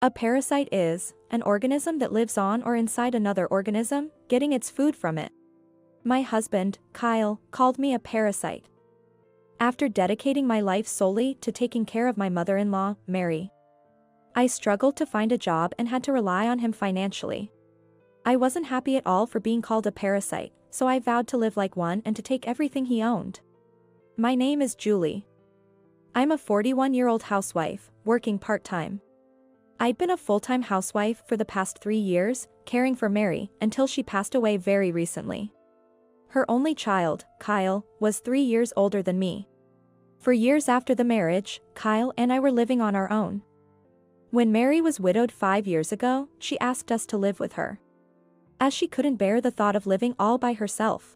A parasite is an organism that lives on or inside another organism, getting its food from it. My husband, Kyle, called me a parasite. After dedicating my life solely to taking care of my mother-in-law, Mary, I struggled to find a job and had to rely on him financially. I wasn't happy at all for being called a parasite, so I vowed to live like one and to take everything he owned. My name is Julie. I'm a 41-year-old housewife, working part-time. I'd been a full-time housewife for the past 3 years, caring for Mary, until she passed away very recently. Her only child, Kyle, was 3 years older than me. For years after the marriage, Kyle and I were living on our own. When Mary was widowed 5 years ago, she asked us to live with her, as she couldn't bear the thought of living all by herself.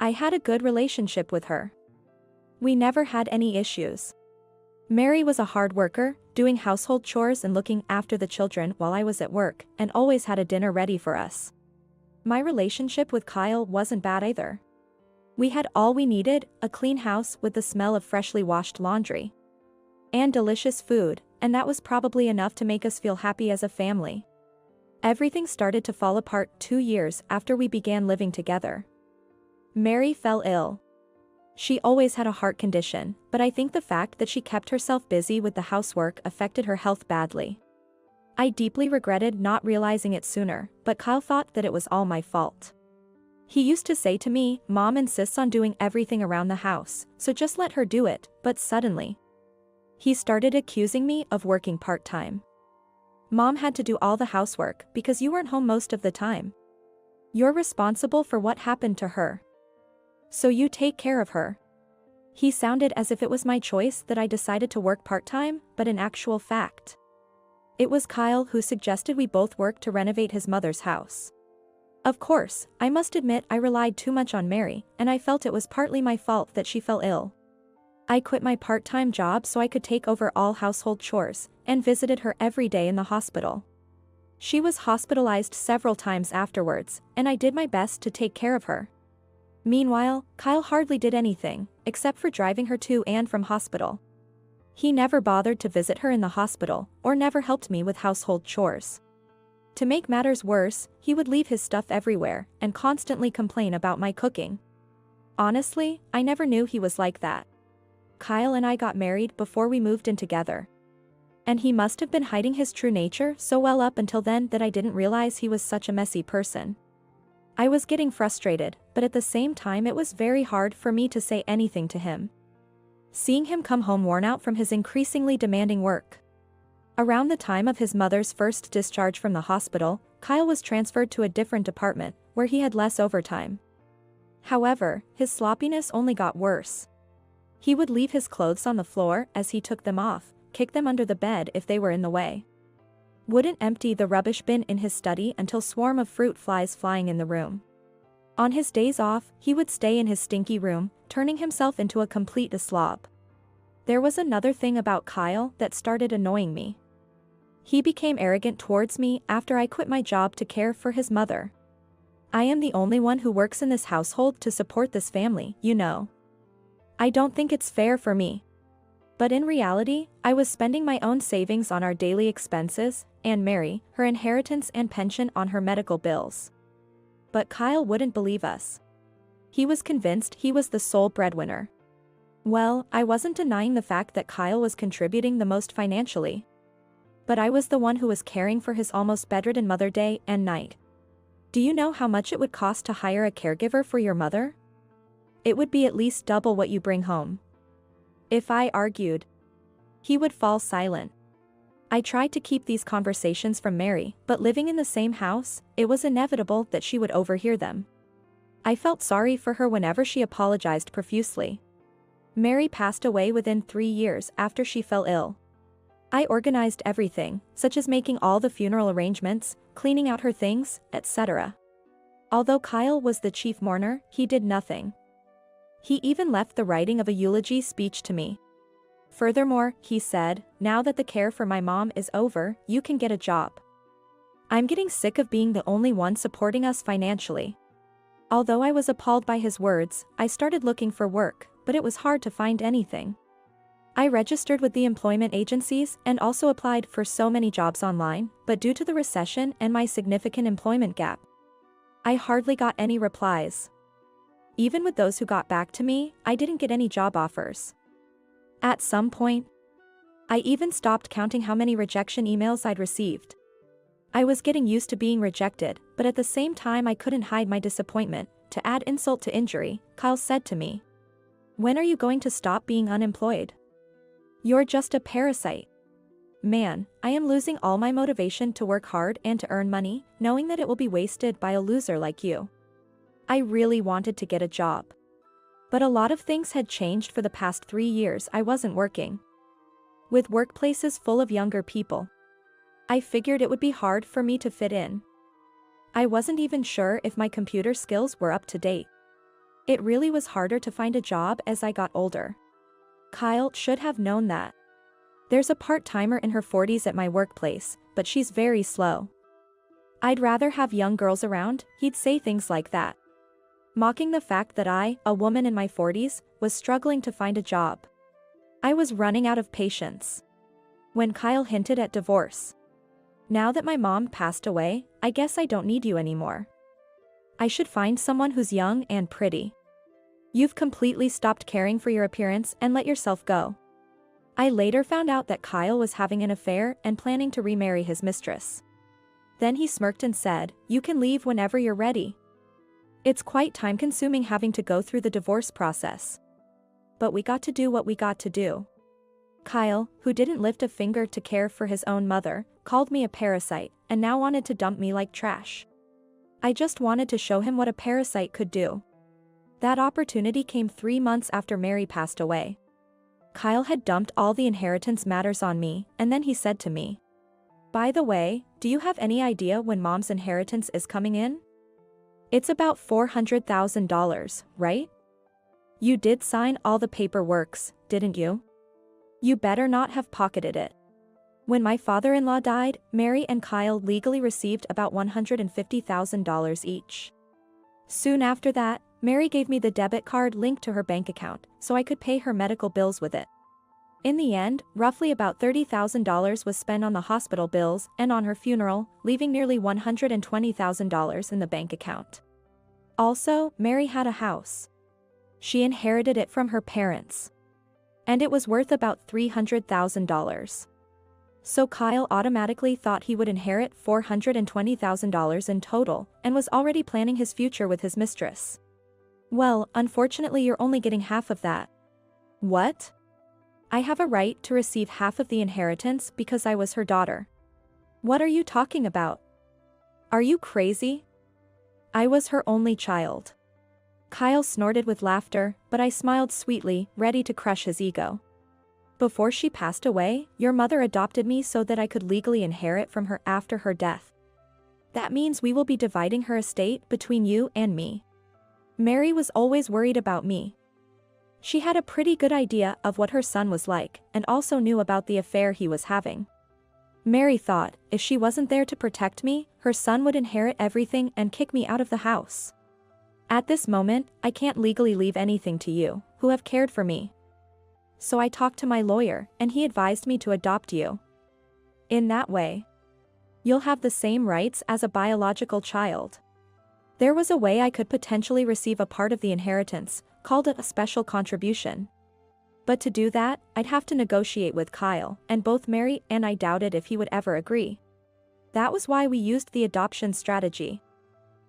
I had a good relationship with her. We never had any issues. Mary was a hard worker, doing household chores and looking after the children while I was at work, and always had a dinner ready for us. My relationship with Kyle wasn't bad either. We had all we needed, a clean house with the smell of freshly washed laundry, and delicious food, and that was probably enough to make us feel happy as a family. Everything started to fall apart 2 years after we began living together. Mary fell ill. She always had a heart condition, but I think the fact that she kept herself busy with the housework affected her health badly. I deeply regretted not realizing it sooner, but Kyle thought that it was all my fault. He used to say to me, "Mom insists on doing everything around the house, so just let her do it," but suddenly, he started accusing me of working part-time. "Mom had to do all the housework because you weren't home most of the time. You're responsible for what happened to her, so you take care of her." He sounded as if it was my choice that I decided to work part-time, but in actual fact, it was Kyle who suggested we both work to renovate his mother's house. Of course, I must admit I relied too much on Mary, and I felt it was partly my fault that she fell ill. I quit my part-time job so I could take over all household chores, and visited her every day in the hospital. She was hospitalized several times afterwards, and I did my best to take care of her. Meanwhile, Kyle hardly did anything, except for driving her to and from hospital. He never bothered to visit her in the hospital, or never helped me with household chores. To make matters worse, he would leave his stuff everywhere, and constantly complain about my cooking. Honestly, I never knew he was like that. Kyle and I got married before we moved in together, and he must have been hiding his true nature so well up until then that I didn't realize he was such a messy person. I was getting frustrated, but at the same time it was very hard for me to say anything to him. Seeing him come home worn out from his increasingly demanding work. Around the time of his mother's first discharge from the hospital, Kyle was transferred to a different department, where he had less overtime. However, his sloppiness only got worse. He would leave his clothes on the floor as he took them off, kick them under the bed if they were in the way. Wouldn't empty the rubbish bin in his study until swarm of fruit flies flying in the room. On his days off, he would stay in his stinky room, turning himself into a complete slob. There was another thing about Kyle that started annoying me. He became arrogant towards me after I quit my job to care for his mother. "I am the only one who works in this household to support this family, you know. I don't think it's fair for me." But in reality, I was spending my own savings on our daily expenses, and Mary, her inheritance and pension on her medical bills. But Kyle wouldn't believe us. He was convinced he was the sole breadwinner. Well, I wasn't denying the fact that Kyle was contributing the most financially. But I was the one who was caring for his almost bedridden mother day and night. "Do you know how much it would cost to hire a caregiver for your mother? It would be at least double what you bring home." If I argued, he would fall silent. I tried to keep these conversations from Mary, but living in the same house, it was inevitable that she would overhear them. I felt sorry for her whenever she apologized profusely. Mary passed away within 3 years after she fell ill. I organized everything, such as making all the funeral arrangements, cleaning out her things, etc. Although Kyle was the chief mourner, he did nothing. He even left the writing of a eulogy speech to me. Furthermore, he said, "Now that the care for my mom is over, you can get a job. I'm getting sick of being the only one supporting us financially." Although I was appalled by his words, I started looking for work, but it was hard to find anything. I registered with the employment agencies and also applied for so many jobs online, but due to the recession and my significant employment gap, I hardly got any replies. Even with those who got back to me, I didn't get any job offers. At some point, I even stopped counting how many rejection emails I'd received. I was getting used to being rejected, but at the same time I couldn't hide my disappointment. To add insult to injury, Kyle said to me, "When are you going to stop being unemployed? You're just a parasite." Man, I am losing all my motivation to work hard and to earn money, knowing that it will be wasted by a loser like you. I really wanted to get a job. But a lot of things had changed for the past 3 years I wasn't working. With workplaces full of younger people, I figured it would be hard for me to fit in. I wasn't even sure if my computer skills were up to date. It really was harder to find a job as I got older. Kyle should have known that. There's a part-timer in her 40s at my workplace, but she's very slow. I'd rather have young girls around, he'd say things like that, mocking the fact that I, a woman in my 40s, was struggling to find a job. I was running out of patience. When Kyle hinted at divorce. "Now that my mom passed away, I guess I don't need you anymore. I should find someone who's young and pretty. You've completely stopped caring for your appearance and let yourself go." I later found out that Kyle was having an affair and planning to remarry his mistress. Then he smirked and said, "You can leave whenever you're ready." It's quite time-consuming having to go through the divorce process. But we got to do what we got to do. Kyle, who didn't lift a finger to care for his own mother, called me a parasite, and now wanted to dump me like trash. I just wanted to show him what a parasite could do. That opportunity came 3 months after Mary passed away. Kyle had dumped all the inheritance matters on me, and then he said to me, "By the way, do you have any idea when mom's inheritance is coming in? It's about $400,000, right? You did sign all the paperwork, didn't you? You better not have pocketed it." When my father-in-law died, Mary and Kyle legally received about $150,000 each. Soon after that, Mary gave me the debit card linked to her bank account, so I could pay her medical bills with it. In the end, roughly about $30,000 was spent on the hospital bills and on her funeral, leaving nearly $120,000 in the bank account. Also, Mary had a house. She inherited it from her parents. And it was worth about $300,000. So Kyle automatically thought he would inherit $420,000 in total, and was already planning his future with his mistress. "Well, unfortunately you're only getting half of that." "What?" "I have a right to receive half of the inheritance because I was her daughter." "What are you talking about? Are you crazy? I was her only child." Kyle snorted with laughter, but I smiled sweetly, ready to crush his ego. "Before she passed away, your mother adopted me so that I could legally inherit from her after her death. That means we will be dividing her estate between you and me. Mary was always worried about me. She had a pretty good idea of what her son was like, and also knew about the affair he was having. Mary thought, if she wasn't there to protect me, her son would inherit everything and kick me out of the house. At this moment, I can't legally leave anything to you, who have cared for me. So I talked to my lawyer, and he advised me to adopt you. In that way, you'll have the same rights as a biological child. There was a way I could potentially receive a part of the inheritance, called it a special contribution. But to do that, I'd have to negotiate with Kyle, and both Mary and I doubted if he would ever agree. That was why we used the adoption strategy."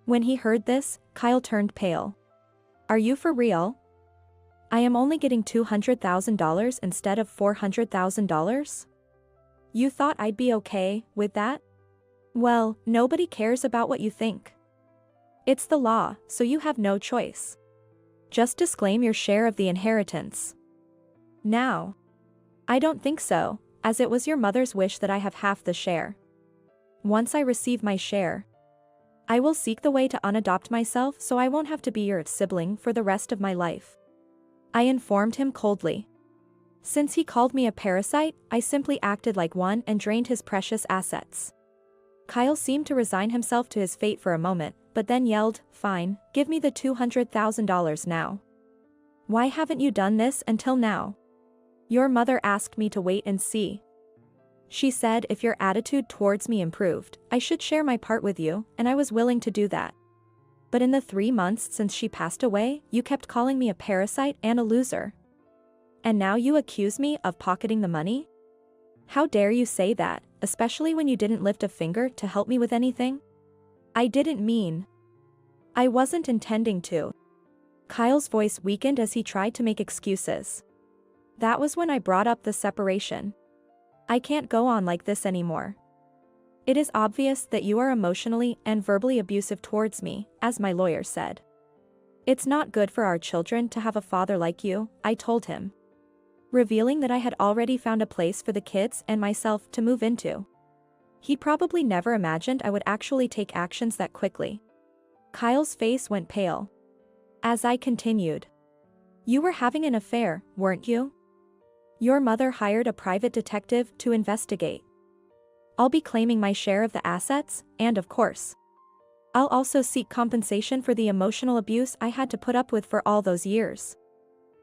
When he heard this, Kyle turned pale. "Are you for real? I am only getting $200,000 instead of $400,000? You thought I'd be okay with that? Well, nobody cares about what you think. It's the law, so you have no choice. Just disclaim your share of the inheritance." "Now, I don't think so, as it was your mother's wish that I have half the share. Once I receive my share, I will seek the way to unadopt myself so I won't have to be your sibling for the rest of my life," I informed him coldly. Since he called me a parasite, I simply acted like one and drained his precious assets. Kyle seemed to resign himself to his fate for a moment, but then yelled, "Fine, give me the $200,000 now. Why haven't you done this until now? Your mother asked me to wait and see. She said if your attitude towards me improved, I should share my part with you, and I was willing to do that. But in the 3 months since she passed away, you kept calling me a parasite and a loser. And now you accuse me of pocketing the money? How dare you say that, especially when you didn't lift a finger to help me with anything? I didn't mean. I wasn't intending to. Kyle's voice weakened as he tried to make excuses. That was when I brought up the separation. I can't go on like this anymore. It is obvious that you are emotionally and verbally abusive towards me, as my lawyer said. It's not good for our children to have a father like you, I told him, revealing that I had already found a place for the kids and myself to move into. He probably never imagined I would actually take actions that quickly. Kyle's face went pale. As I continued, you were having an affair, weren't you? Your mother hired a private detective to investigate. I'll be claiming my share of the assets, and of course, I'll also seek compensation for the emotional abuse I had to put up with for all those years.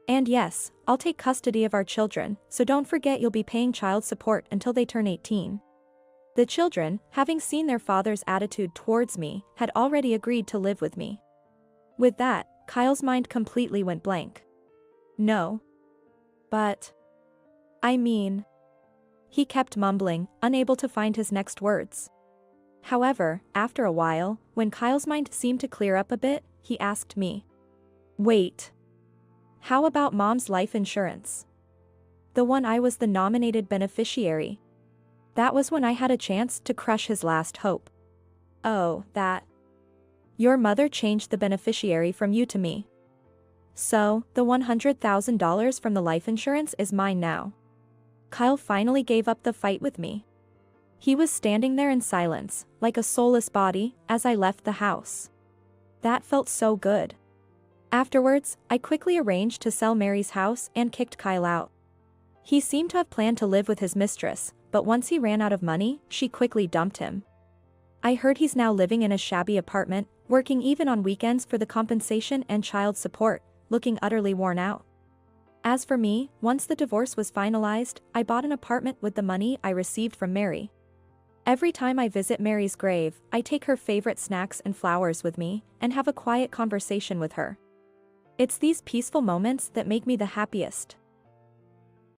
And yes, I'll take custody of our children, so don't forget you'll be paying child support until they turn 18. The children, having seen their father's attitude towards me, had already agreed to live with me. With that, Kyle's mind completely went blank. No. But. I mean. He kept mumbling, unable to find his next words. However, after a while, when Kyle's mind seemed to clear up a bit, he asked me. Wait. How about Mom's life insurance? The one I was the nominated beneficiary. That was when I had a chance to crush his last hope. Oh, that. Your mother changed the beneficiary from you to me. So, the $100,000 from the life insurance is mine now. Kyle finally gave up the fight with me. He was standing there in silence, like a soulless body, as I left the house. That felt so good. Afterwards, I quickly arranged to sell Mary's house and kicked Kyle out. He seemed to have planned to live with his mistress, but once he ran out of money, she quickly dumped him. I heard he's now living in a shabby apartment, working even on weekends for the compensation and child support, looking utterly worn out. As for me, once the divorce was finalized, I bought an apartment with the money I received from Mary. Every time I visit Mary's grave, I take her favorite snacks and flowers with me, and have a quiet conversation with her. It's these peaceful moments that make me the happiest.